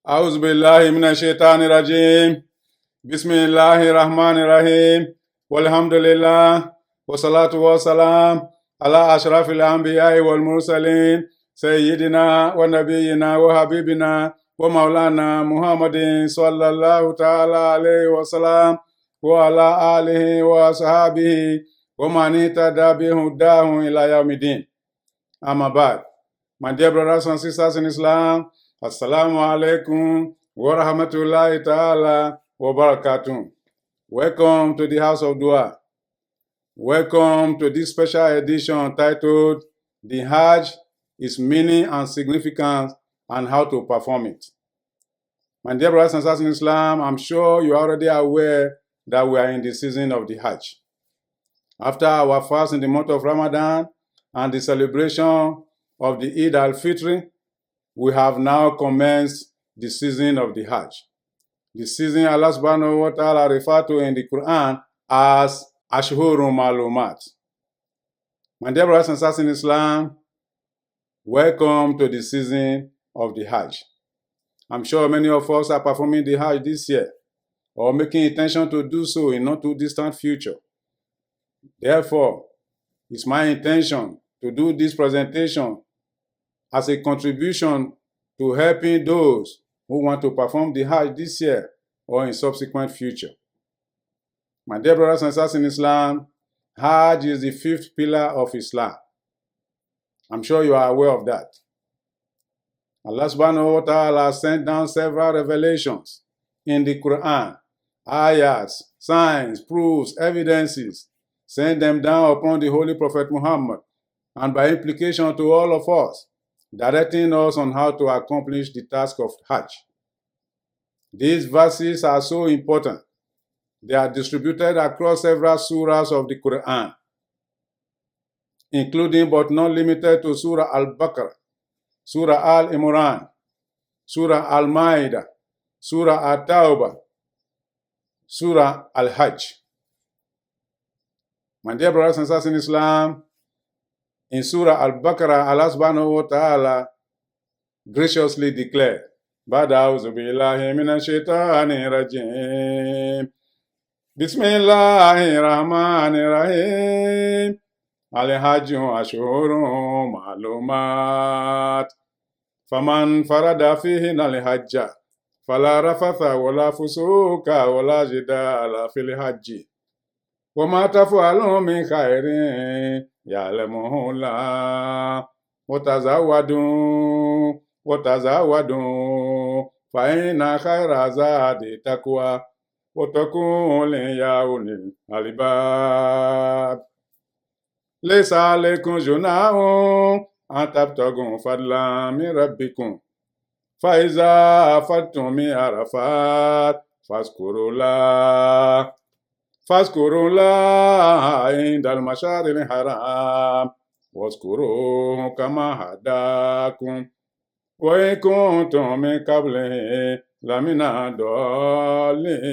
أعوذ بالله من الشيطان الرجيم. بسم الله الرحمن الرحيم. والحمد لله والصلاة والسلام على أشرف الأنبياء والمرسلين سيدنا ونبينا وحبيبنا ومولانا محمد صلى الله تعالى عليه وسلم وعلى آله وصحبه ومن اهتدى بهداه إلى يوم الدين. أما بعد, my dear brothers and sisters in Islam, Assalamu alaikum wa rahmatullahi ta'ala wa barakatuh. Welcome to the House of Dua. Welcome to this special edition titled The Hajj, Its Meaning and Significance and How to Perform It. My dear brothers and sisters in Islam, I'm sure you are already aware that we are in the season of the Hajj. After our fast in the month of Ramadan and the celebration of the Eid al-Fitr, we have now commenced the season of the Hajj. The season Allah subhanahu wa ta'ala referred to in the Quran as Ashhurun Malumat. My dear brothers and sisters in Islam, welcome to the season of the Hajj. I'm sure many of us are performing the Hajj this year or making intention to do so in not too distant future. Therefore, it's my intention to do this presentation as a contribution to helping those who want to perform the Hajj this year or in subsequent future. My dear brothers and sisters in Islam, Hajj is the fifth pillar of Islam. I'm sure you are aware of that. Allah subhanahu wa ta'ala sent down several revelations in the Quran, ayats, signs, proofs, evidences, sent them down upon the Holy Prophet Muhammad, and by implication to all of us, directing us on how to accomplish the task of Hajj. These verses are so important. They are distributed across several surahs of the Quran, including but not limited to Surah Al-Baqarah, Surah Al-Imran, Surah Al-Ma'idah, Surah At-Tawbah, Surah Al-Hajj. My dear brothers and sisters in Islam, in Surah Al-Baqarah, Allah subhanahu wa ta'ala graciously declared, Bada'uzu billahi minash shaitanir rajim. Bismillahir rahmanir rahim. Al-Hajju ashhurun ma'lumat. Faman farada fihinna al-hajja fala rafatha wala fusuka wala jidala fil hajji. وَمَا تَفْعَلُوا مِنْ خَيْرٍ يَعْلَمُهُ اللَّهُ وَتَزَوَّدُوا فَإِنَّ خَيْرَ الزَّادِ التَّقْوَى وَاتَّقُونِ يَا أُولِي الْأَلْبَابِ لَيْسَ عَلَيْكُمْ جُنَاحٌ أَن تَبْتَغُوا فَضْلًا مِنْ رَبِّكُمْ فَإِذَا أَفَضْتُم مِنْ عَرَفَاتٍ فاذكروا الله عند المشعر الحرام واذكروه كما هداكم وإن كنتم من قبله لمن الضالين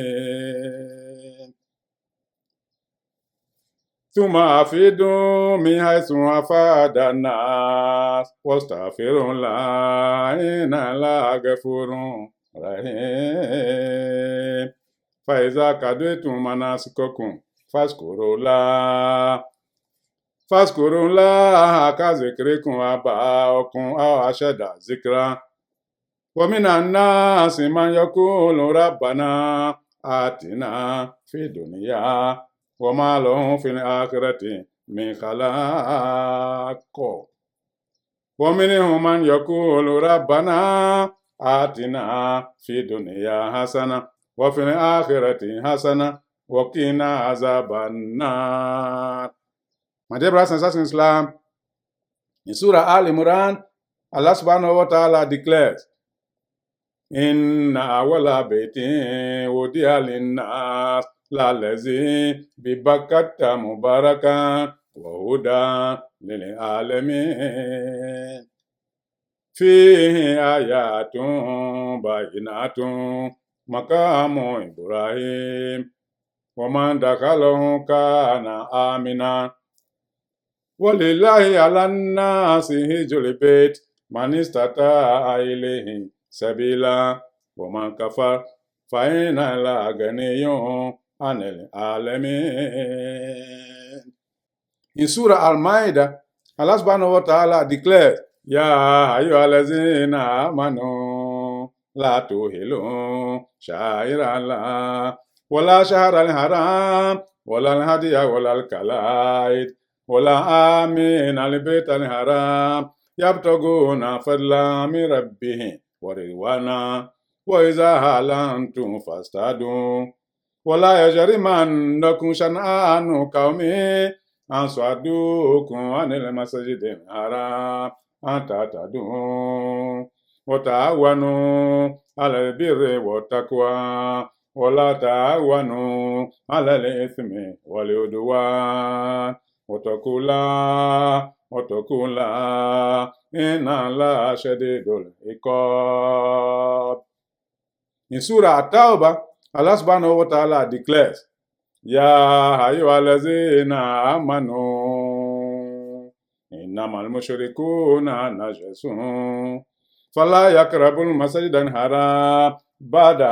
ثم أفيدوا من حيث أفاد الناس واستغفروا الله إن الله غفور رحيم فإذا قضيتم مناسككم فاذكروا الله كذكركم آباءكم أو أشد ذكرا ومن الناس من يقول ربنا آتنا في الدنيا وما له في الآخرة من خلاق ومنهم من يقول ربنا آتنا في الدنيا حسنة وفي الآخرة حسنة وقنا عذاب النار. My dear brothers and sisters in Islam, in Surah Al-Imran, Allah subhanahu wa ta'ala declares, Inna awala baitin wudi'a linnas lalazi bibakkata mubarakan wa hudan lil alamin. Fihi ayatun bayinatun Makamu Ibrahim ومن دخله كان آمنا ولله على الناس حج البيت من استطاع إليه سبيلا ومن كفر فإن الله غني عن العالمين. In Surah Al-Ma'idah, Allah subhanahu wa ta'ala declares, Ya ayyuhallazina amanu la tuhilu sha'irallah wala shahral haram wala al-hadiya wala al-kalaid wala amin al-bayt al-haram yabtaguna fadlan min rabbihim wa ridwana wa iza halantum fastadu wala yajrimannakum shan'anu qaumin an swadukum anil masjidil haram an tatadun wa ta'awanu alal birri wat taqwa wa la ta'awanu alal ithmi wal udwan wattaqullah inna Allaha shadidul iqab. In Surah At-Tawbah, Allah subhanahu wa ta'ala declares, Ya ayyuhallazina amanu innamal mushrikuna najasun fala yaqrabul masjidal haram ba'da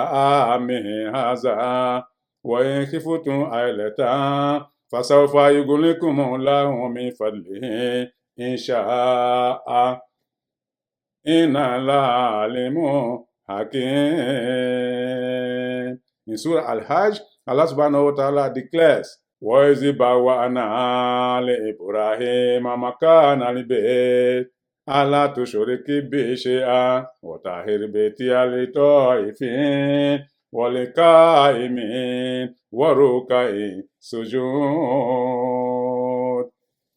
amihim hadha wa in khiftum ailatan fasawfa yughnikumullahu min fadlihi in sha'a inna Allaha alimun hakim. In Surah Al-Hajj, Allah subhanahu wa ta'ala declares, وَإِذْ بَوَّأْنَا لِإِبْرَاهِيمَ مَكَانَ الْبَيْتِ أَلَّا تُشْرِكْ بِي شَيْئًا وَطَهِّرْ بَيْتِيَ لِلطَّائِفِينَ وَلِلْقَائِمِينَ وَالرُّكَعِ السُّجُودِ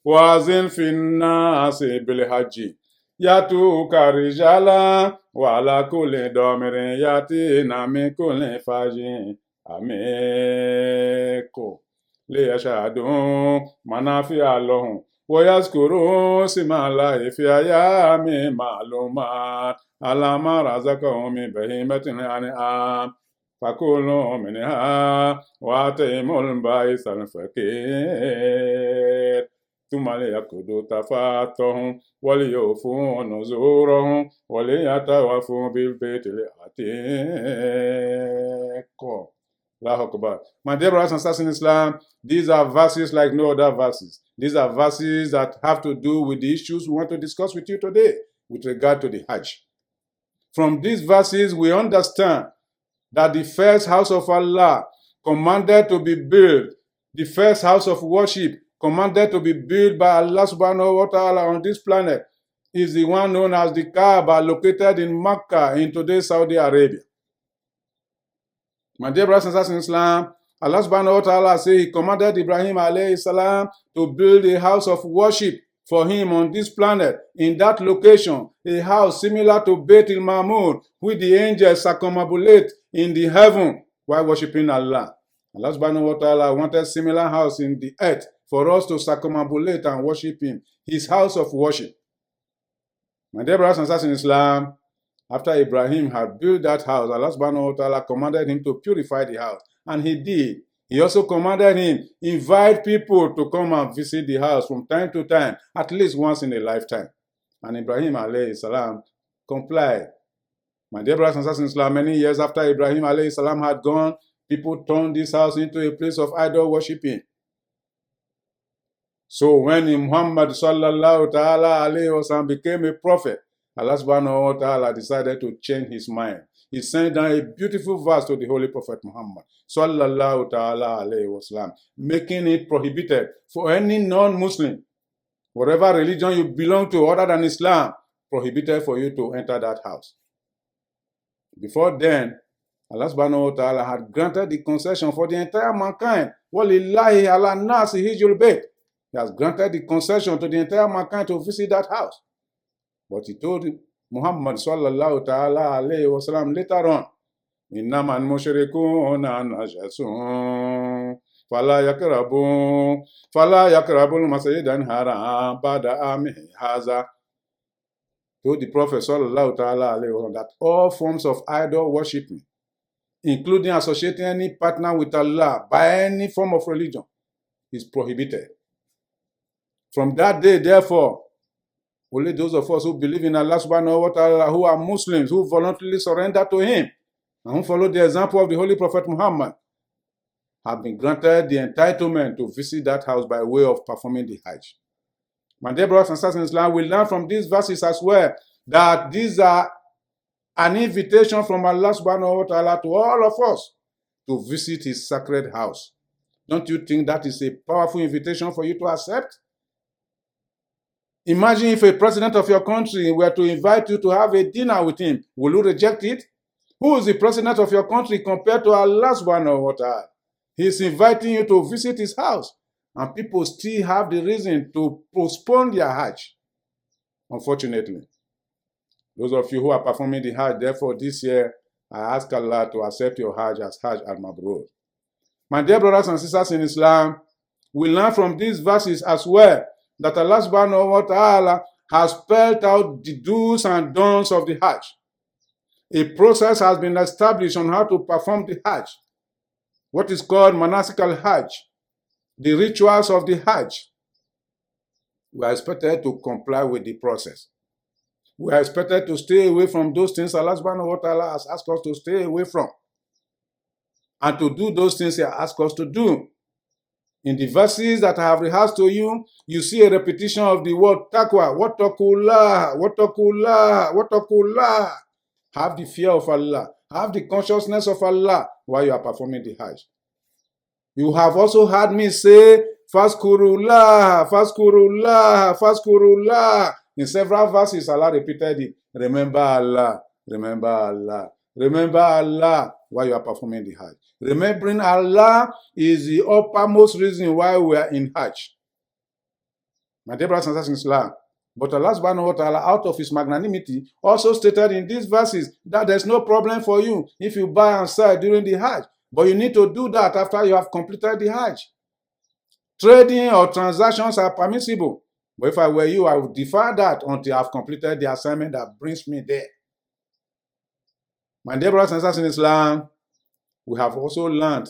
وَأَذِّنْ فِي النَّاسِ بِالْحَجِّ يَأْتُوكَ رِجَالًا وَعَلَى كُلِّ ضَامِرٍ يَأْتِينَ مِنْ كُلِّ فَجٍّ عَمِيقٍ لِيَشْهَدُوا مَنَافِعَ لَهُمْ وَيَذْكُرُوا اسْمَ اللَّهِ فِي أَيَّامٍ مَّعْلُومَاتٍ عَلَىٰ مَا رَزَقَهُم مِّن بَهِيمَةِ الْأَنْعَامِ فَكُلُوا مِنْهَا وَأَطْعِمُوا الْبَائِسَ الْفَقِيرَ ثم ليقضوا تفاتهم وليوفوا نذورهم وليطوفوا بالبيت العتيق. Allahu Akbar. My dear brothers and sisters in Islam, these are verses like no other verses. These are verses that have to do with the issues we want to discuss with you today with regard to the Hajj. From these verses, we understand that the first house of Allah commanded to be built, the first house of worship commanded to be built by Allah subhanahu wa ta'ala on this planet is the one known as the Kaaba, located in Mecca in today's Saudi Arabia. My dear brothers and sisters in Islam, Allah subhanahu wa ta'ala says He commanded Ibrahim alayhi salam to build a house of worship for him on this planet, in that location, a house similar to Beit al-Ma'mur, which the angels circumambulate in the heaven while worshiping Allah. Allah subhanahu wa ta'ala wanted a similar house in the earth for us to circumambulate and worship Him, His house of worship. My dear brothers and sisters in Islam, after Ibrahim had built that house, Allah subhanahu wa ta'ala commanded him to purify the house, and he did. He also commanded him, invite people to come and visit the house from time to time, at least once in a lifetime. And Ibrahim alayhi salam complied. My dear brothers and sisters in Islam, many years after Ibrahim alayhi salam had gone, people turned this house into a place of idol worshipping. So when Muhammad sallallahu ta'ala alayhi wa sallam became a prophet, Allah subhanahu wa ta'ala decided to change his mind. He sent down a beautiful verse to the Holy Prophet Muhammad sallallahu ta'ala alayhi wa sallam, making it prohibited for any non-Muslim, whatever religion you belong to other than Islam, prohibited for you to enter that house. Before then, Allah subhanahu wa ta'ala had granted the concession for the entire mankind. وَلِلَّهِ عَلَى النَّاسِ حِجُّ الْبَيْتِ. He has granted the concession to the entire mankind to visit that house. But he told Muhammad sallallahu ta'ala alayhi wa sallam later on, إِنَّمَا الْمُشْرِكُونَ نَجَسٌ فَلَا يَقْرَبُوا الْمَسْجِدَ الْحَرَامَ بَعْدَ عَامِهِمْ هَذَا. Told the Prophet sallallahu ta'ala alayhi wa sallam that all forms of idol worshiping, including associating any partner with Allah by any form of religion, is prohibited. From that day, therefore, only those of us who believe in Allah subhanahu wa ta'ala, who are Muslims, who voluntarily surrender to Him, and who follow the example of the Holy Prophet Muhammad have been granted the entitlement to visit that house by way of performing the Hajj. My dear brothers and sisters in Islam, we learn from these verses as well that these are an invitation from Allah subhanahu wa ta'ala to all of us to visit his sacred house. Don't you think that is a powerful invitation for you to accept? Imagine if a president of your country were to invite you to have a dinner with him. Will you reject it? Who is the president of your country compared to Allah subhanahu wa ta'ala? He is inviting you to visit his house, and people still have the reason to postpone their Hajj. Unfortunately, those of you who are performing the Hajj, therefore this year, I ask Allah to accept your Hajj as Hajj al-Mabrur. My dear brothers and sisters in Islam, we learn from these verses as well that Allah subhanahu wa ta'ala has spelled out the do's and don'ts of the Hajj. A process has been established on how to perform the Hajj. What is called Manasik al-Hajj, the rituals of the Hajj. We are expected to comply with the process. We are expected to stay away from those things Allah subhanahu wa ta'ala has asked us to stay away from, and to do those things He has asked us to do. In the verses that I have rehearsed to you, you see a repetition of the word taqwa. Wattaqullah, wattaqullah, wattaqullah. Have the fear of Allah. Have the consciousness of Allah while you are performing the Hajj. You have also heard me say, Fazkurullah, Fazkurullah, Fazkurullah. In several verses, Allah repeated it. Remember Allah, remember Allah, remember Allah while you are performing the Hajj. Remembering Allah is the uppermost reason why we are in Hajj. My dear brothers and sisters in Islam, but Allah subhanahu wa ta'ala, out of His magnanimity, also stated in these verses that there's no problem for you if you buy and sell during the Hajj. But you need to do that after you have completed the Hajj. Trading or transactions are permissible. But if I were you, I would defer that until I have completed the assignment that brings me there. My dear brothers and sisters in Islam, we have also learned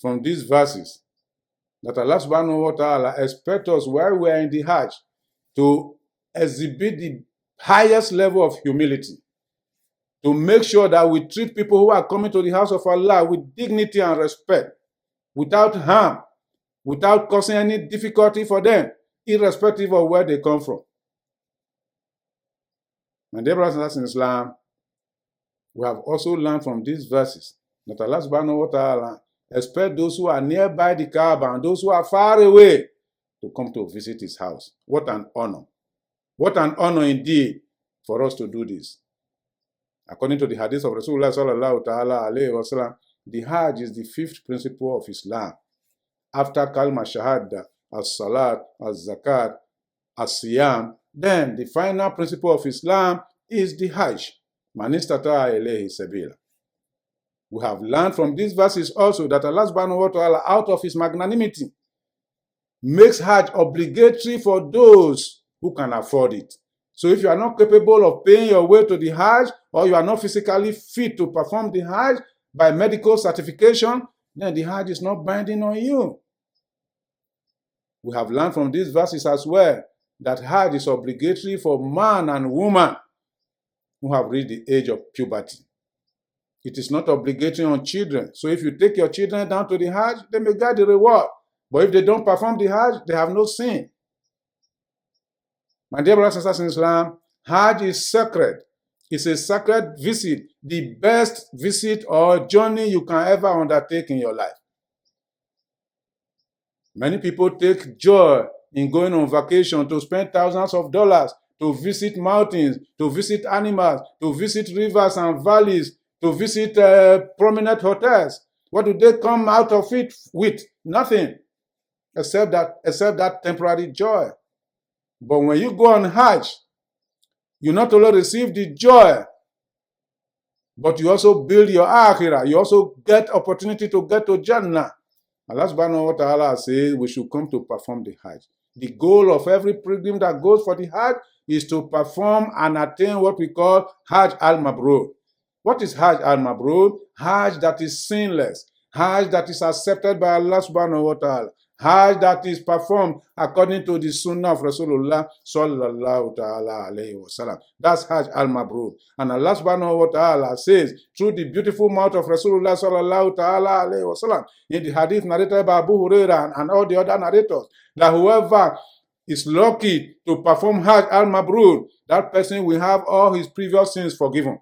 from these verses that Allah subhanahu wa ta'ala expects us while we are in the Hajj to exhibit the highest level of humility, to make sure that we treat people who are coming to the house of Allah with dignity and respect, without harm, without causing any difficulty for them, irrespective of where they come from. My dear brothers and sisters in Islam, we have also learned from these verses that Allah subhanahu wa ta'ala expects those who are nearby the Kaaba and those who are far away to come to visit His house. What an honor. What an honor indeed for us to do this. According to the hadith of Rasulullah sallallahu ta'ala alayhi wa sallam, the Hajj is the fifth principle of Islam. After Kalma Shahada, As-Salat, As-Zakat, As-Siyam, then the final principle of Islam is the Hajj. Man istata'a ilayhi sabila. We have learned from these verses also that Allah subhanahu wa ta'ala, out of His magnanimity, makes Hajj obligatory for those who can afford it. So if you are not capable of paying your way to the Hajj, or you are not physically fit to perform the Hajj by medical certification, then the Hajj is not binding on you. We have learned from these verses as well that Hajj is obligatory for man and woman who have reached the age of puberty. It is not obligatory on children. So if you take your children down to the Hajj, they may get the reward. But if they don't perform the Hajj, they have no sin. My dear brothers and sisters in Islam, Hajj is sacred. It's a sacred visit, the best visit or journey you can ever undertake in your life. Many people take joy in going on vacation to spend thousands of dollars to visit mountains, to visit animals, to visit rivers and valleys, to visit prominent hotels. What do they come out of it with? Nothing, except that temporary joy. But when you go on Hajj, you not only receive the joy, but you also build your akhirah. You also get opportunity to get to Jannah. Allah subhanahu wa ta'ala says we should come to perform the Hajj. The goal of every pilgrim that goes for the Hajj is to perform and attain what we call Hajj al-Mabrur. What is Hajj al-Mabrur? Hajj that is sinless. Hajj that is accepted by Allah subhanahu wa ta'ala. Hajj that is performed according to the Sunnah of Rasulullah sallallahu ta'ala alayhi wa sallam. That's Hajj al-Mabrur. And Allah subhanahu wa ta'ala says through the beautiful mouth of Rasulullah sallallahu ta'ala alayhi wa sallam in the hadith narrated by Abu Hurairah and all the other narrators that whoever is lucky to perform Hajj al-Mabrur, that person will have all his previous sins forgiven.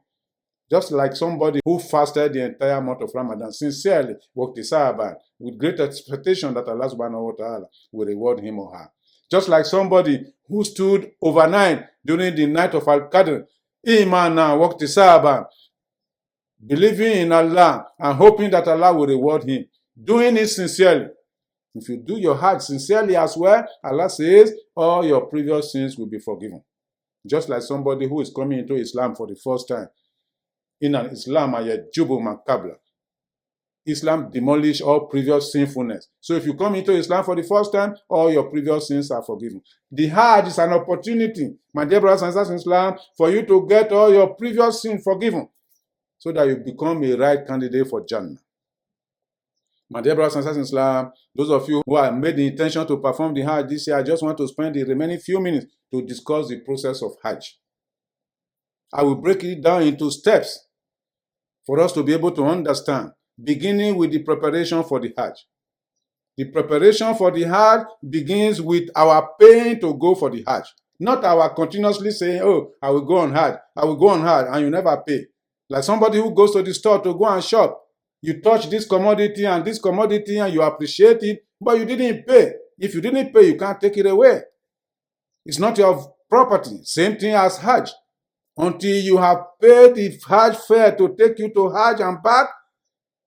Just like somebody who fasted the entire month of Ramadan, sincerely worked the Sahabat, with great expectation that Allah subhanahu wa ta'ala will reward him or her. Just like somebody who stood overnight during the night of Al-Qadr, Imana worked the Sahabat, believing in Allah and hoping that Allah will reward him, doing it sincerely. If you do your Hajj sincerely as well, Allah says all your previous sins will be forgiven. Just like somebody who is coming into Islam for the first time. In an Islam, yajubu makabla. Islam demolish all previous sinfulness. So if you come into Islam for the first time, all your previous sins are forgiven. The Hajj is an opportunity, my dear brothers and sisters in Islam, for you to get all your previous sins forgiven, so that you become a right candidate for Jannah. My dear brothers and sisters in Islam, those of you who have made the intention to perform the Hajj this year, I just want to spend the remaining few minutes to discuss the process of Hajj. I will break it down into steps for us to be able to understand, beginning with the preparation for the Hajj. The preparation for the Hajj begins with our paying to go for the Hajj, not our continuously saying, oh, I will go on Hajj, I will go on Hajj, and you never pay. Like somebody who goes to the store to go and shop. You touch this commodity and you appreciate it, but you didn't pay. If you didn't pay, you can't take it away. It's not your property. Same thing as Hajj. Until you have paid the Hajj fare to take you to Hajj and back,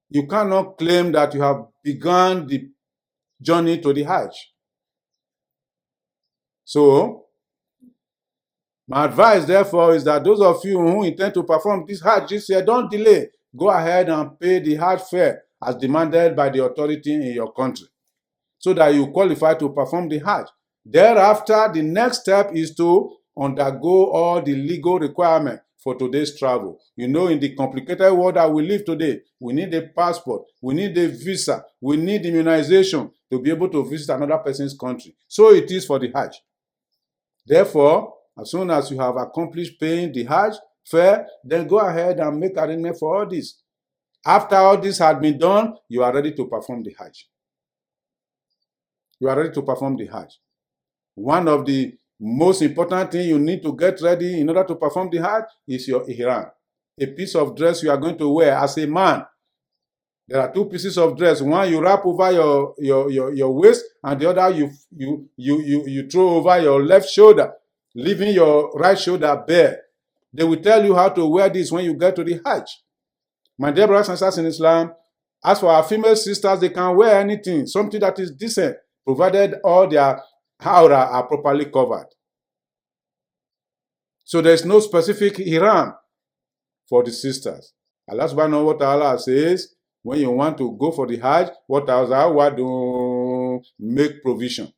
you cannot claim that you have begun the journey to the Hajj. So, my advice, therefore, is that those of you who intend to perform this Hajj this year, don't delay. Go ahead and pay the Hajj fare as demanded by the authority in your country, so that you qualify to perform the Hajj. Thereafter, the next step is to undergo all the legal requirements for today's travel. You know, in the complicated world that we live today, we need a passport, we need a visa, we need immunization to be able to visit another person's country. So it is for the Hajj. Therefore, as soon as you have accomplished paying the Hajj fare, then go ahead and make arrangement for all this. After all this had been done, you are ready to perform the Hajj. You are ready to perform the Hajj. One of the most important thing you need to get ready in order to perform the Hajj is your ihram, a piece of dress you are going to wear as a man. There are two pieces of dress. One you wrap over your waist, and the other you throw over your left shoulder, leaving your right shoulder bare. They will tell you how to wear this when you get to the Hajj. My dear brothers and sisters in Islam, as for our female sisters, they can wear anything, something that is decent, provided all their Hawra are properly covered. So there's no specific ihram for the sisters. Allah subhanahu wa ta'ala says, when you want to go for the Hajj, what else? Make provision.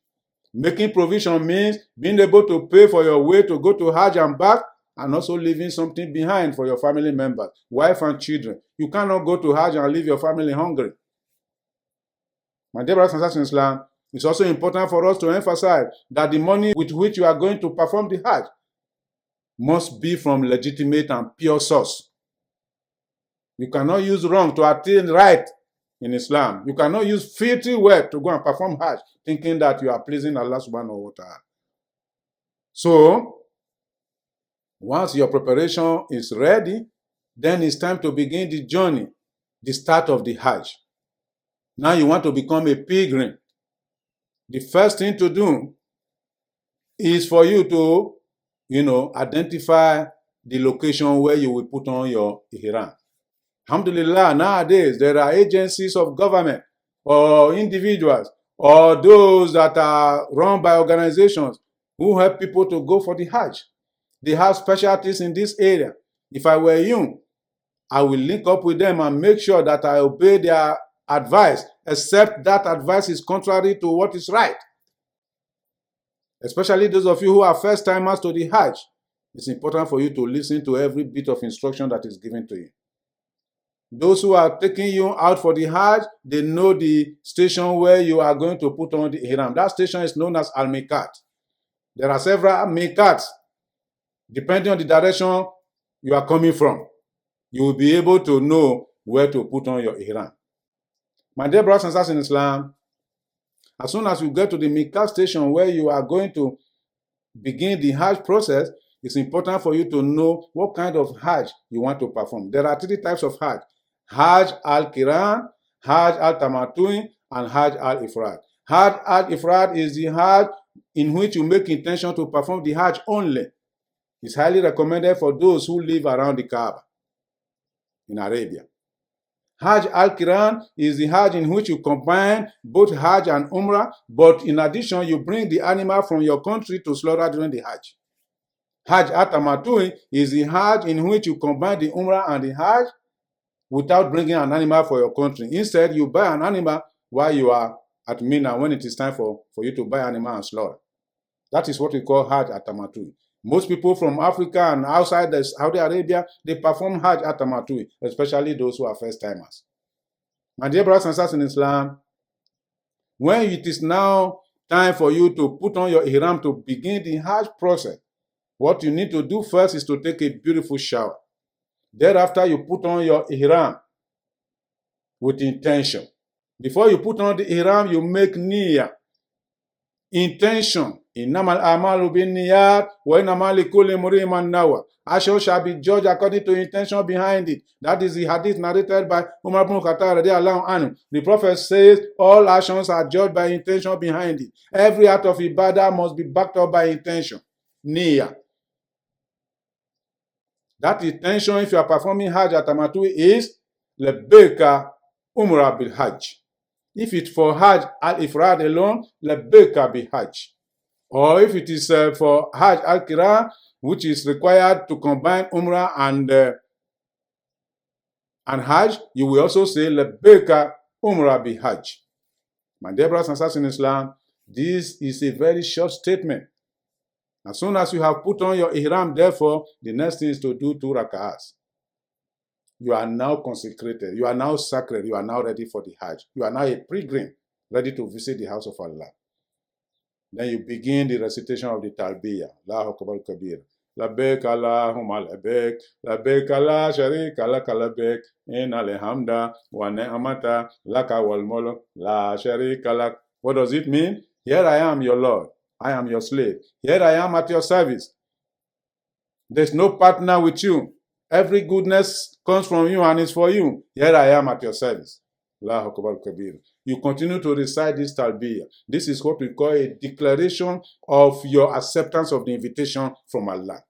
Making provision means being able to pay for your way to go to Hajj and back, and also leaving something behind for your family members, wife and children. You cannot go to Hajj and leave your family hungry. My dear brothers and sisters in Islam, it's also important for us to emphasize that the money with which you are going to perform the Hajj must be from legitimate and pure source. You cannot use wrong to attain right in Islam. You cannot use filthy wealth to go and perform Hajj, thinking that you are pleasing Allah subhanahu wa ta'ala. So, once your preparation is ready, then it's time to begin the journey, the start of the Hajj. Now you want to become a pilgrim. The first thing to do is for you to, identify the location where you will put on your ihram. Alhamdulillah, nowadays there are agencies of government or individuals or those that are run by organizations who help people to go for the Hajj. They have specialties in this area. If I were you, I will link up with them and make sure that I obey their advice, except that advice is contrary to what is right. Especially those of you who are first-timers to the Hajj, it's important for you to listen to every bit of instruction that is given to you. Those who are taking you out for the Hajj, they know the station where you are going to put on the ihram. That station is known as Al-Miqat. There are several Miqats. Depending on the direction you are coming from, you will be able to know where to put on your ihram. My dear brothers and sisters in Islam, as soon as you get to the Miqat station where you are going to begin the Hajj process, it's important for you to know what kind of Hajj you want to perform. There are 3 types of Hajj: Hajj al-Qiran, Hajj al-Tamattu'i, and Hajj al-Ifrad. Hajj al-Ifrad is the Hajj in which you make intention to perform the Hajj only. It's highly recommended for those who live around the Kaaba in Arabia. Hajj al-Qiran is the Hajj in which you combine both Hajj and Umrah, but in addition, you bring the animal from your country to slaughter during the Hajj. Hajj al-Tamattu'i is the Hajj in which you combine the Umrah and the Hajj without bringing an animal for your country. Instead, you buy an animal while you are at Mina when it is time for you to buy an animal and slaughter. That is what we call Hajj al-Tamattu'i. Most people from Africa and outside Saudi Arabia, they perform Hajj al-Tamattu'i, especially those who are first-timers. My dear brothers and sisters in Islam, when it is now time for you to put on your ihram to begin the Hajj process, what you need to do first is to take a beautiful shower. Thereafter, you put on your ihram with intention. Before you put on the ihram, you make niyyah, intention. Innamal a'malu binniyat wa innamal likulli imri'in ma nawa. Action shall be judged according to intention behind it. That is the hadith narrated by Umar ibn Khattab radiyallahu anhu. The Prophet says all actions are judged by intention behind it. Every act of ibadah must be backed up by intention. Niyyah. That intention, if you are performing Hajj al-Tamattu'i, is labbaika umrah bil Hajj. If it's for Hajj al-Ifrad alone, labbaika bil Hajj. Or if it is for Hajj al-Qiran, which is required to combine Umrah and Hajj, you will also say labbaika umrah bil Hajj. My dear brothers and sisters in Islam, this is a very short statement. As soon as you have put on your ihram, therefore, the next thing is to do 2 rak'ahs. You are now consecrated. You are now sacred. You are now ready for the Hajj. You are now a pilgrim, ready to visit the house of Allah. Then you begin the recitation of the Talbiyah. Allahu Akbar Kabir. Labbaik Allahumma labbaik. Labbaik la sharika laka labbaik. Innal hamda wa ni'mata laka wal mulk la sharika lak. What does it mean? Here I am, your Lord. I am your slave. Here I am at your service. There's no partner with you. Every goodness comes from you and is for you. Here I am at your service. Allahu Akbar Kabir. You continue to recite this talbiyah. This is what we call a declaration of your acceptance of the invitation from Allah.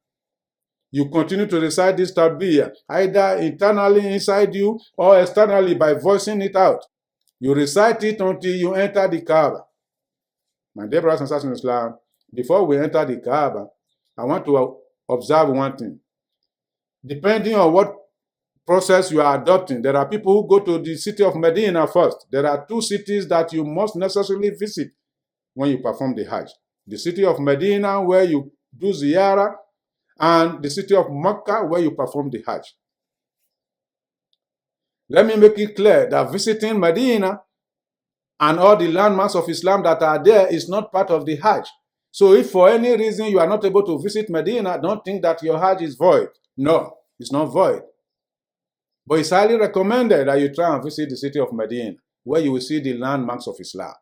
You continue to recite this talbiyah, either internally inside you or externally by voicing it out. You recite it until you enter the Kaaba. My dear brothers and sisters in Islam, before we enter the Kaaba, I want to observe one thing. Depending on what process you are adopting, there are people who go to the city of Medina first. There are 2 cities that you must necessarily visit when you perform the Hajj. The city of Medina, where you do ziyarah, and the city of Mecca, where you perform the Hajj. Let me make it clear that visiting Medina and all the landmarks of Islam that are there is not part of the Hajj. So if for any reason you are not able to visit Medina, don't think that your Hajj is void. No, it's not void. But it's highly recommended that you try and visit the city of Medina, where you will see the landmarks of Islam,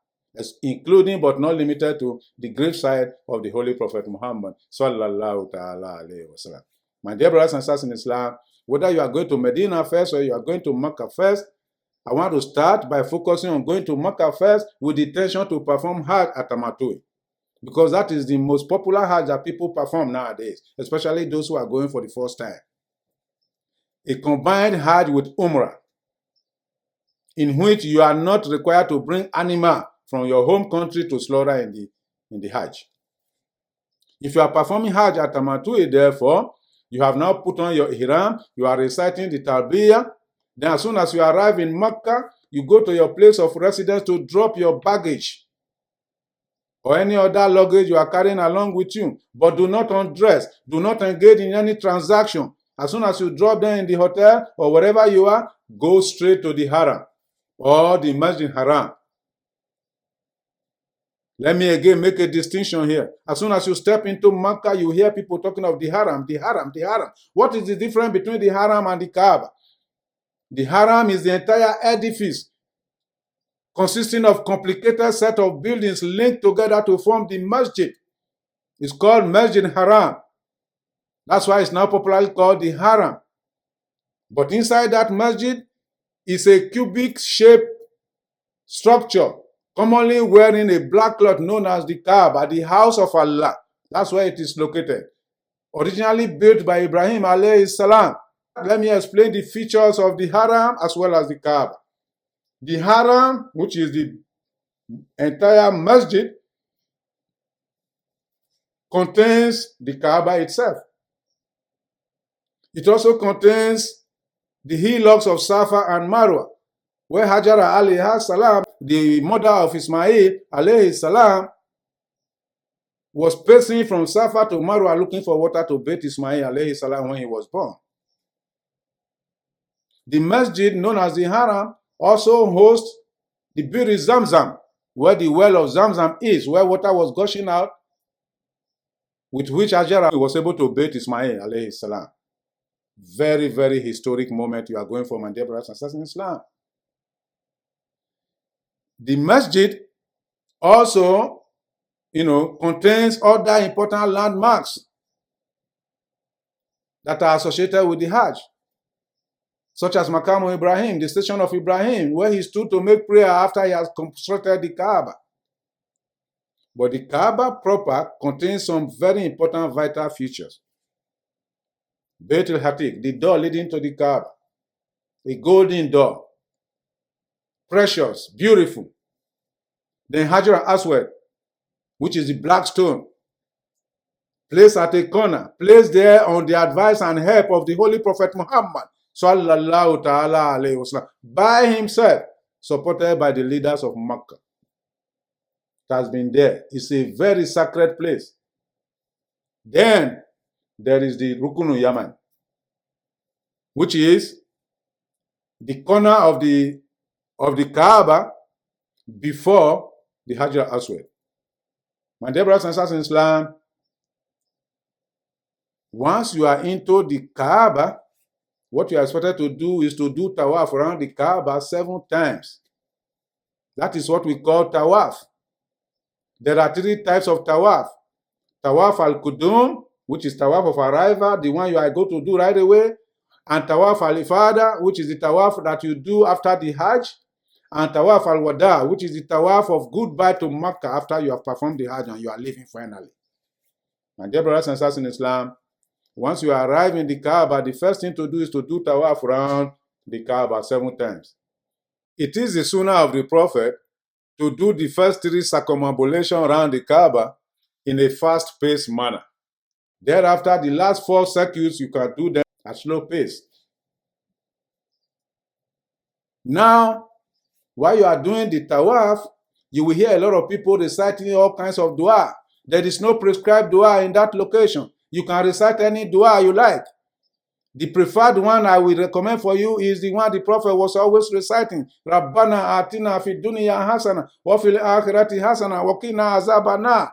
including but not limited to the gravesite of the Holy Prophet Muhammad sallallahu ta'ala alayhi wa sallam. My dear brothers and sisters in Islam, whether you are going to Medina first or you are going to Mecca first, I want to start by focusing on going to Mecca first with the intention to perform Hajj al-Tamattu'i, because that is the most popular Hajj that people perform nowadays, especially those who are going for the first time. A combined Hajj with Umrah, in which you are not required to bring animal from your home country to slaughter in the Hajj. If you are performing Hajj al-Tamattu'i, therefore, you have now put on your ihram, you are reciting the talbiyah. Then as soon as you arrive in Mecca, you go to your place of residence to drop your baggage or any other luggage you are carrying along with you. But do not undress. Do not engage in any transaction. As soon as you drop them in the hotel or wherever you are, go straight to the Haram or the Masjid Haram. Let me again make a distinction here. As soon as you step into Makkah, you hear people talking of the Haram, the Haram, the Haram. What is the difference between the Haram and the Kaaba? The Haram is the entire edifice consisting of complicated set of buildings linked together to form the masjid. It's called Masjid Haram. That's why it's now popularly called the Haram. But inside that masjid is a cubic-shaped structure, commonly wearing a black cloth known as the Kaaba, the house of Allah. That's where it is located. Originally built by Ibrahim alayhi salam. Let me explain the features of the Haram as well as the Kaaba. The Haram, which is the entire masjid, contains the Kaaba itself. It also contains the hillocks of Safa and Marwa, where Hajara alayhi salam, the mother of Ismail alayhi salam, was passing from Safa to Marwa looking for water to bathe Ismail alayhi salam when he was born. The masjid known as the Haram also hosts the Bir Zamzam, where the well of Zamzam is, where water was gushing out, with which Hajara was able to bathe Ismail alayhi salam. Very, very historic moment you are going for, my dear brothers and sisters in Islam. The masjid also, contains other important landmarks that are associated with the Hajj, such as Maqam Ibrahim, the station of Ibrahim, where he stood to make prayer after he has constructed the Kaaba. But the Kaaba proper contains some very important vital features. Beit al-Hatiq, the door leading to the Kaaba, a golden door, precious, beautiful. Then Hajar al-Aswad, which is the black stone, placed at a corner, placed there on the advice and help of the Holy Prophet Muhammad, sallallahu ta'ala alayhi wasallam, by himself, supported by the leaders of Makkah. It has been there. It's a very sacred place. Then there is the Rukunu Yaman, which is the corner of the Kaaba before the Hajar al-Aswad. My dear brothers and sisters in Islam, once you are into the Kaaba, what you are expected to do is to do tawaf around the Kaaba 7 times. That is what we call tawaf. There are 3 types of tawaf. Tawaf al-Qudum, which is tawaf of arrival, the one you are going to do right away, and tawaf al-Ifada, which is the tawaf that you do after the Hajj, and tawaf al-Wada, which is the tawaf of goodbye to Makkah after you have performed the Hajj and you are leaving finally. My dear brothers and sisters in Islam, once you arrive in the Kaaba, the first thing to do is to do tawaf around the Kaaba 7 times. It is the sunnah of the Prophet to do the first 3 circumambulation around the Kaaba in a fast-paced manner. Thereafter, the last 4 circuits, you can do them at slow pace. Now, while you are doing the tawaf, you will hear a lot of people reciting all kinds of dua. There is no prescribed dua in that location. You can recite any dua you like. The preferred one I will recommend for you is the one the Prophet was always reciting. Rabbana atina fid dunya hasana wa fil akhirati hasana wa qina azabana,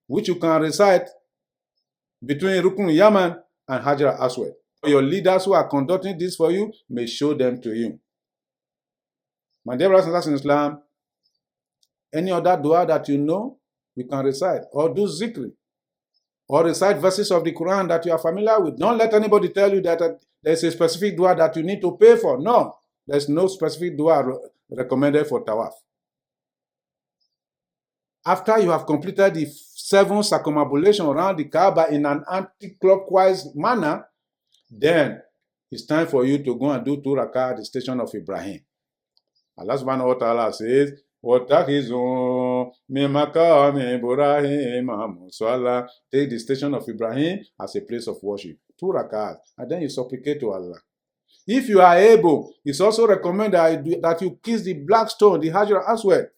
which you can recite between Rukun Yaman and Hajar al-Aswad. Your leaders who are conducting this for you may show them to you. My dear brothers and sisters in Islam, any other dua that you know, you can recite, or do zikr, or recite verses of the Quran that you are familiar with. Don't let anybody tell you that there's a specific dua that you need to pay for. No, there's no specific dua recommended for tawaf. After you have completed the 7 circumambulation around the Kaaba in an anti-clockwise manner, then it's time for you to go and do 2 rak'ah at the station of Ibrahim. Allah subhanahu wa ta'ala says, وَاتَّخِذُوا مِن مَّقَامِ إِبْرَاهِيمَ مُصَلًّى. Take the station of Ibrahim as a place of worship. 2 rak'ahs, and then you supplicate to Allah. If you are able, it's also recommended that you kiss the black stone, the Hajar al-Aswad.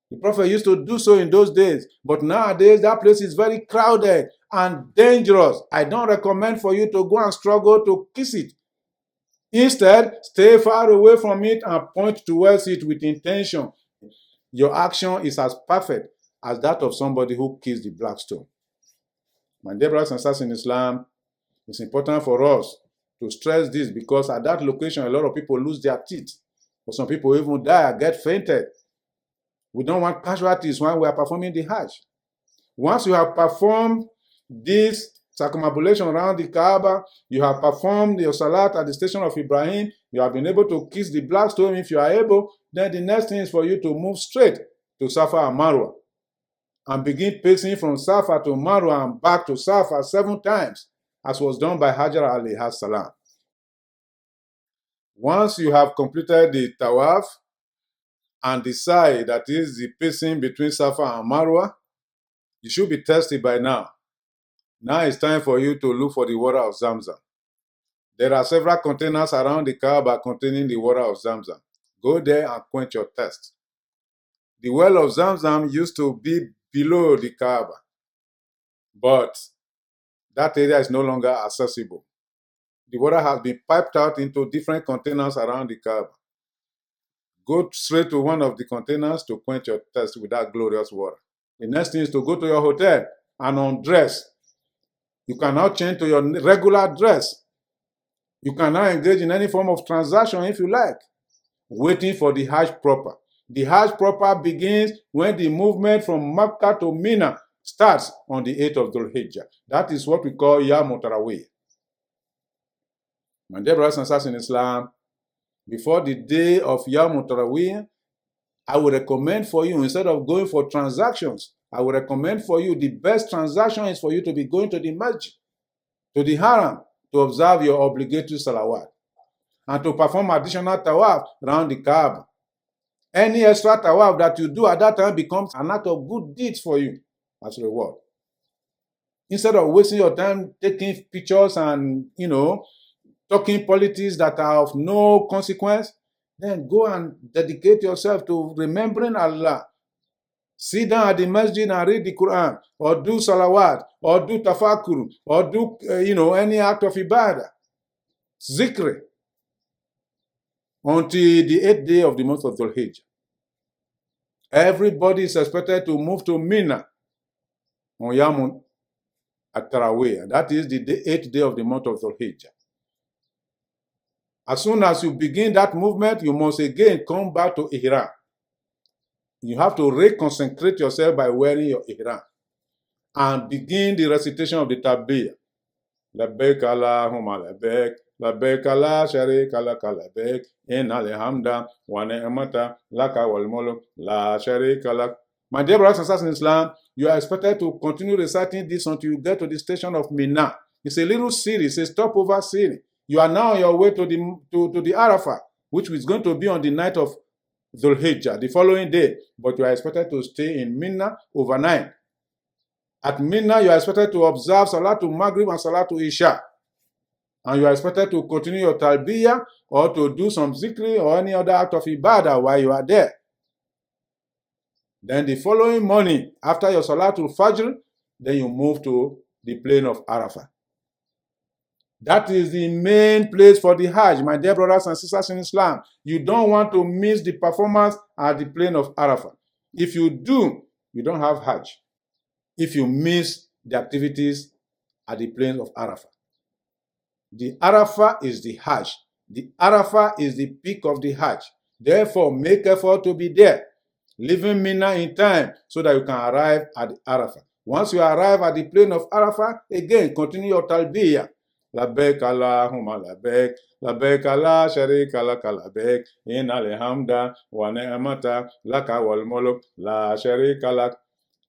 The Prophet used to do so in those days, but nowadays that place is very crowded and dangerous. I don't recommend for you to go and struggle to kiss it. Instead, stay far away from it and point towards it with intention. Your action is as perfect as that of somebody who kissed the black stone. My dear brothers and sisters in Islam, it's important for us to stress this because at that location, a lot of people lose their teeth. Or some people even die or get fainted. We don't want casualties when we are performing the Hajj. Once you have performed this circumambulation around the Kaaba, you have performed your salat at the station of Ibrahim, you have been able to kiss the black stone if you are able, then the next thing is for you to move straight to Safa and Marwa and begin pacing from Safa to Marwa and back to Safa 7 times, as was done by Hajar alayhi salam. Once you have completed the Tawaf and the Sa'i, that is the pacing between Safa and Marwa, you should be thirsty by now. Now it's time for you to look for the water of Zamzam. There are several containers around the Kaaba containing the water of Zamzam. Go there and quench your thirst. The well of Zamzam used to be below the Kaaba, but that area is no longer accessible. The water has been piped out into different containers around the Kaaba. Go straight to one of the containers to quench your thirst with that glorious water. The next thing is to go to your hotel and undress. You can now change to your regular dress. You can now engage in any form of transaction if you like, waiting for the Hajj proper. The Hajj proper begins when the movement from Makkah to Mina starts on the 8th of Dhul Hijjah. That is what we call Yawm Tarawih. My dear brothers and sisters in Islam, before the day of Yawm Tarawih, I would recommend for you, instead of going for transactions, I would recommend for you, the best transaction is for you to be going to the masjid, to the haram, to observe your obligatory salawat, and to perform additional tawaf around the Kaaba. Any extra tawaf that you do at that time becomes an act of good deeds for you as a reward. Instead of wasting your time taking pictures and, talking politics that are of no consequence, then go and dedicate yourself to remembering Allah. Sit down at the masjid and read the Quran, or do salawat, or do tafakkur, or do, any act of ibadah, zikr, until the 8th day of the month of Dhul Hijjah. Everybody is expected to move to Mina on Yawm at-Tarawih. That is the 8th day of the month of Dhul Hijjah. As soon as you begin that movement, you must again come back to Ihram. You have to reconsecrate yourself by wearing your Ihram and begin the recitation of the Tabbiyah. Labbaik Allahumma labbaik, labbaik la sharika laka labbaik, innal hamda wa ni'mata laka wal mulk la sharika lak. My dear brothers and sisters in Islam, you are expected to continue reciting this until you get to the station of Mina. It's a little series, a stopover series. You are now on your way to the Arafah, which is going to be on the night of Dhul Hijjah, the following day. But you are expected to stay in Mina overnight. At Mina, you are expected to observe Salatul Maghrib and Salatul Isha. And you are expected to continue your Talbiyah or to do some zikri or any other act of ibadah while you are there. Then the following morning, after your Salatul Fajr, then you move to the plain of Arafah. That is the main place for the Hajj, my dear brothers and sisters in Islam. You don't want to miss the performance at the plain of Arafah. If you do, you don't have Hajj. If you miss the activities at the plain of Arafah. The Arafah is the Hajj. The Arafah is the peak of the Hajj. Therefore, make effort to be there, leaving Mina in time so that you can arrive at the Arafah. Once you arrive at the plain of Arafah, again, continue your Talbiyah. Labbaik Allahumma labbaik, labbaik la sharika laka labbaik, innal hamda wa ni'mata laka wal mulk la sharika lak.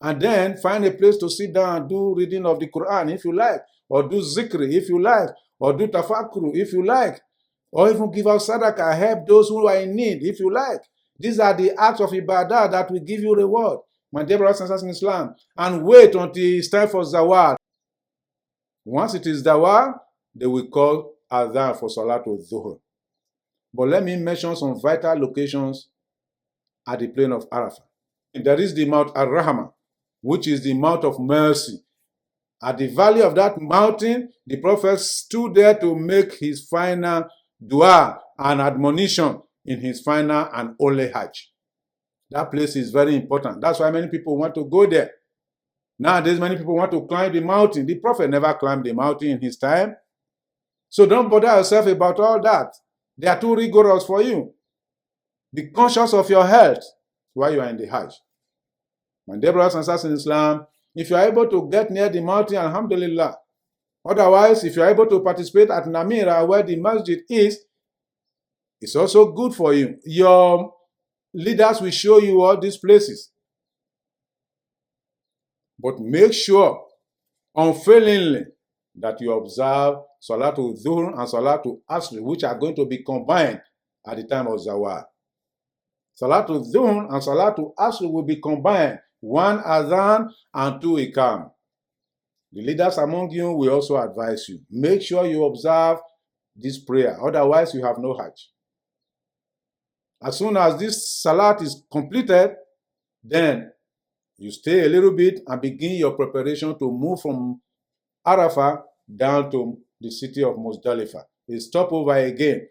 And then find a place to sit down and do reading of the Quran if you like, or do zikri if you like, or do tafakkur if you like, or even give out sadaqah, help those who are in need if you like. These are the acts of ibadah that will give you reward, my dear brothers and sisters in Islam. And wait until it's time for zawal. Once it is zawal, they will call adhan for Salatul Dhuhr. But let me mention some vital locations at the plain of Arafah. There is the Mount Ar-Rahmah, which is the Mount of Mercy. At the valley of that mountain, the Prophet stood there to make his final dua and admonition in his final and only Hajj. That place is very important. That's why many people want to go there. Nowadays, many people want to climb the mountain. The Prophet never climbed the mountain in his time. So don't bother yourself about all that. They are too rigorous for you. Be conscious of your health while you are in the Hajj. My dear brothers and sisters in Islam, if you are able to get near the mountain, alhamdulillah. Otherwise, if you are able to participate at Namira, where the masjid is, it's also good for you. Your leaders will show you all these places. But make sure, unfailingly, that you observe Salatul Dhuhr and Salatul Asr, which are going to be combined at the time of Zawal. Salatul Dhuhr and Salatul Asr will be combined, one Adhan and two Iqam. The leaders among you will also advise you. Make sure you observe this prayer, otherwise you have no Hajj. As soon as this Salat is completed, then you stay a little bit and begin your preparation to move from Arafah down to the city of Muzdalifah. You stop over again.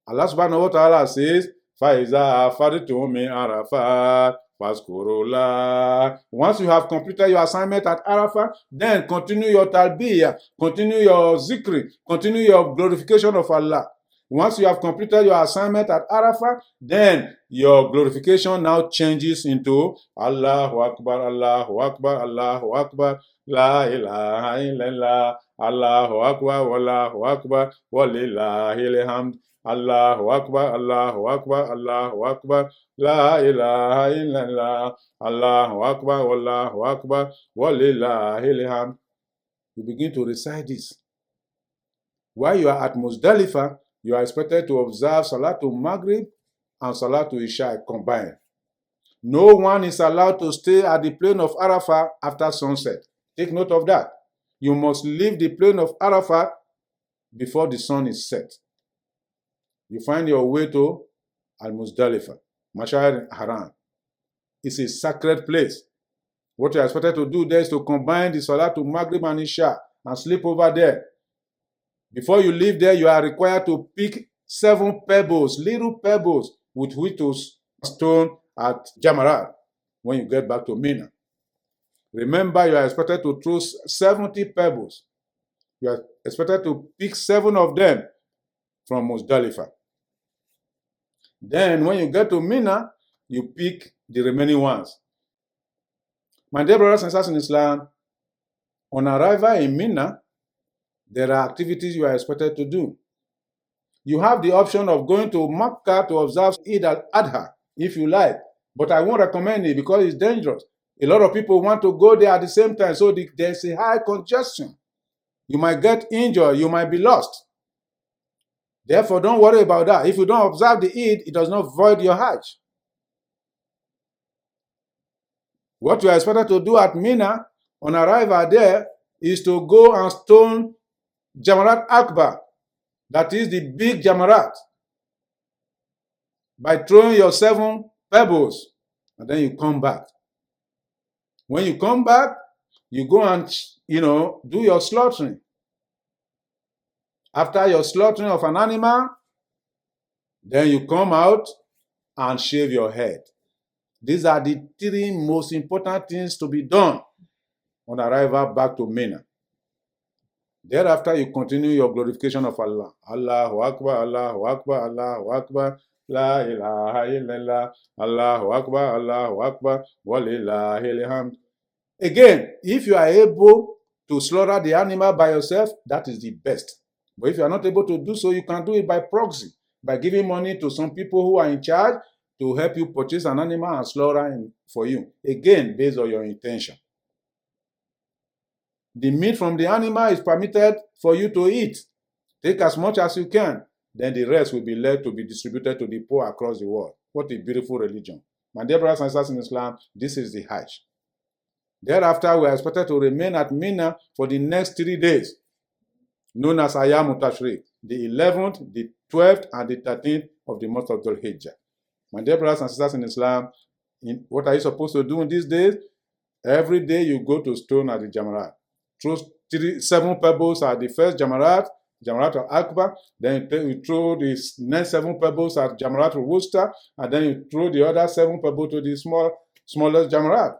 Allah subhanahu wa ta'ala says, فَإِذَا أَفَضْتُم مِّنْ عَرَفَاتٍ فَاذْكُرُوا اللَّهَ. Once you have completed your assignment at Arafah, then continue your talbiyah, continue your zikr, continue your glorification of Allah. Once you have completed your assignment at Arafah, then your glorification now changes into Allahu Akbar, Allahu Akbar, Allahu Akbar, La ilaha illallah, Allahu Akbar, Wallahu Akbar, Walillahil hamd, Allahu Akbar, Allahu Akbar, Allahu Akbar, La ilaha illallah, Allahu Akbar, Wallahu Akbar, Walillahil hamd. You begin to recite this. While you are at Muzdalifah, you are expected to observe Salatul Maghrib and Salatul Isha combined. No one is allowed to stay at the plain of Arafah after sunset. Take note of that. You must leave the plain of Arafah before the sun is set. You find your way to Al-Muzdalifah, Mash'ar Haram. It's a sacred place. What you are expected to do there is to combine the Salatul Maghrib and Isha and sleep over there. Before you leave there, you are required to pick 7 pebbles, little pebbles, with which to stone at Jamarat when you get back to Mina. Remember, you are expected to throw 70 pebbles. You are expected to pick 7 of them from Muzdalifah. Then, when you get to Mina, you pick the remaining ones. My dear brothers and sisters in Islam, on arrival in Mina, there are activities you are expected to do. You have the option of going to Makkah to observe Eid al-Adha, if you like, but I won't recommend it because it's dangerous. A lot of people want to go there at the same time, so there's a high congestion. You might get injured, you might be lost. Therefore, don't worry about that. If you don't observe the Eid, it does not void your Hajj. What you are expected to do at Mina, on arrival there, is to go and stone Jamarat Akbar, that is the big Jamarat, by throwing your 7 pebbles, and then you come back. When you come back, you go and, do your slaughtering. After your slaughtering of an animal, then you come out and shave your head. These are the 3 most important things to be done on arrival back to Mina. Thereafter, you continue your glorification of Allah. Allahu Akbar, Allahu Akbar, Allahu Akbar, La ilaha illallah, Allahu Akbar, Allahu Akbar, Walillahil hamd. Again, if you are able to slaughter the animal by yourself, that is the best. But if you are not able to do so, you can do it by proxy, by giving money to some people who are in charge to help you purchase an animal and slaughter him for you. Again, based on your intention. The meat from the animal is permitted for you to eat. Take as much as you can. Then the rest will be led to be distributed to the poor across the world. What a beautiful religion. My dear brothers and sisters in Islam, this is the Hajj. Thereafter, we are expected to remain at Mina for the next 3 days, known as Ayyam Tashriq, the 11th, the 12th, and the 13th of the month of Dhul Hijjah. My dear brothers and sisters in Islam, what are you supposed to do in these days? Every day you go to stone at the Jamarat. Throw 7 pebbles at the first Jamarat, Jamratul Akbar, then you throw the next 7 pebbles at Jamratul Wusta, and then you throw the other 7 pebbles to the smallest Jamrat.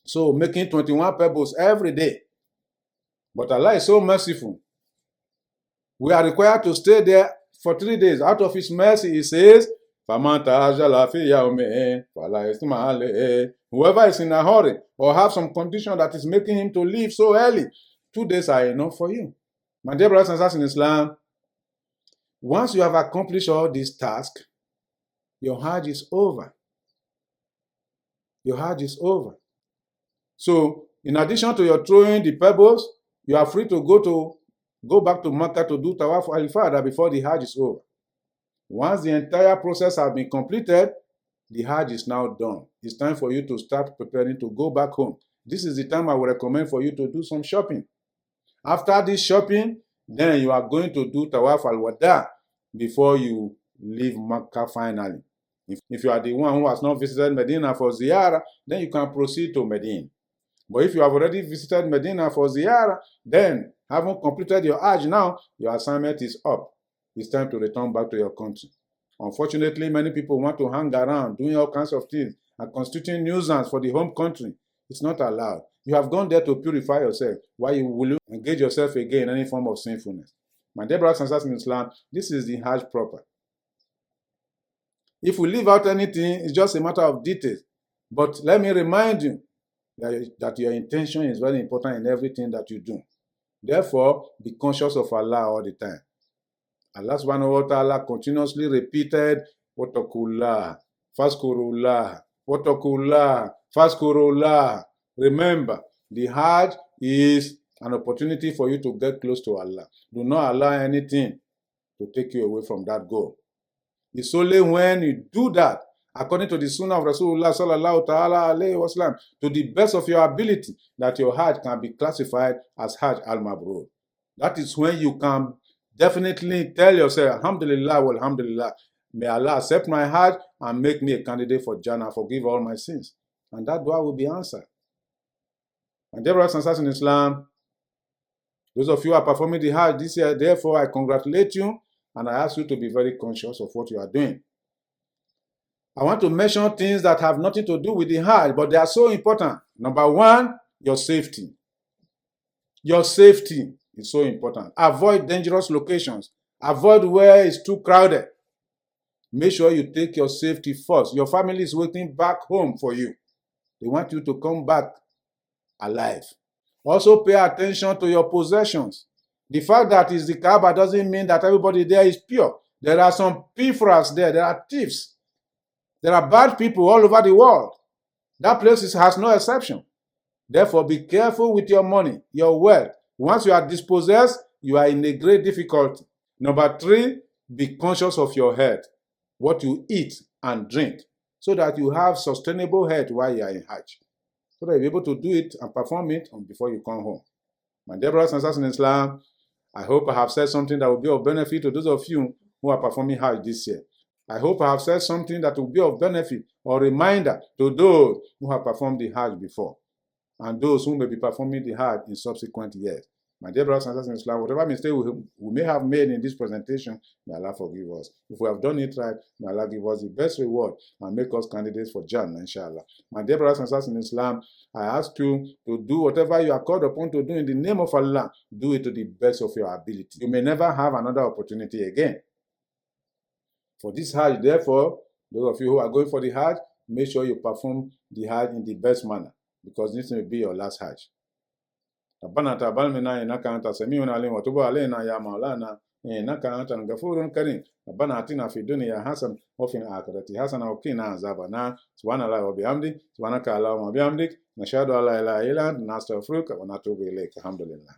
So making 21 pebbles every day. But Allah is so merciful. We are required to stay there for 3 days. Out of His mercy, He says, whoever is in a hurry or have some condition that is making him to leave so early, 2 days are enough for you. My dear brothers and sisters in Islam, once you have accomplished all these tasks, your Hajj is over. Your Hajj is over. So, in addition to your throwing the pebbles, you are free to go back to Makkah to do Tawaf al-Ifada before the Hajj is over. Once the entire process has been completed, the Hajj is now done. It's time for you to start preparing to go back home. This is the time I would recommend for you to do some shopping. After this shopping, then you are going to do Tawaf al-Wada before you leave Makkah finally. If you are the one who has not visited Medina for Ziyarah, then you can proceed to Medina. But if you have already visited Medina for Ziyarah, then having completed your Hajj now, your assignment is up. It's time to return back to your country. Unfortunately, many people want to hang around doing all kinds of things and constituting nuisance for the home country. It's not allowed. You have gone there to purify yourself. Why will you engage yourself again in any form of sinfulness? My dear brothers and sisters in Islam, this is the Hajj proper. If we leave out anything, it's just a matter of details. But let me remind you that your intention is very important in everything that you do. Therefore, be conscious of Allah all the time. Allah subhanahu wa ta'ala continuously repeated, Wattakullah, Faskurullah, Wattakullah, Faskurullah. Remember, the Hajj is an opportunity for you to get close to Allah. Do not allow anything to take you away from that goal. It's only when you do that, according to the Sunnah of Rasulullah sallallahu ta'ala alayhi wa sallam, to the best of your ability, that your Hajj can be classified as Hajj al-Mabrur. That is when you can definitely tell yourself, Alhamdulillah, walhamdulillah, may Allah accept my Hajj and make me a candidate for Jannah, forgive all my sins. And that dua will be answered. And dear brothers and sisters in Islam, those of you who are performing the Hajj this year, therefore I congratulate you and I ask you to be very conscious of what you are doing. I want to mention things that have nothing to do with the Hajj, but they are so important. Number one, your safety. Your safety is so important. Avoid dangerous locations. Avoid where it's too crowded. Make sure you take your safety first. Your family is waiting back home for you. They want you to come back alive. Also pay attention to your possessions. The fact that it's the Kaaba doesn't mean that everybody there is pure. There are some pilferers there. There are thieves. There are bad people all over the world. That place has no exception. Therefore, be careful with your money, your wealth. Once you are dispossessed, you are in a great difficulty. Number three, be conscious of your health, what you eat and drink, so that you have sustainable health while you are in Hajj, so that you'll be able to do it and perform it before you come home. My dear brothers and sisters in Islam, I hope I have said something that will be of benefit to those of you who are performing Hajj this year. I hope I have said something that will be of benefit or reminder to those who have performed the Hajj before and those who may be performing the Hajj in subsequent years. My dear brothers and sisters in Islam, whatever mistake we may have made in this presentation, may Allah forgive us. If we have done it right, may Allah give us the best reward and make us candidates for Jannah, inshallah. My dear brothers and sisters in Islam, I ask you to do whatever you are called upon to do in the name of Allah. Do it to the best of your ability. You may never have another opportunity again. For this Hajj, therefore, those of you who are going for the Hajj, make sure you perform the Hajj in the best manner, because this may be your last Hajj. ربنا تقبل منا إنك أنت السميع العليم وتب علينا يا مولانا إنك أنت الغفور الكريم ربنا آتنا في الدنيا حسنة وفي الآخرة حسنة وقنا عذاب النار سبحان الله وبحمده سبحانك اللهم وبحمدك نشهد أن لا إله إلا أنت نستغفرك ونتوب إليك الحمد لله.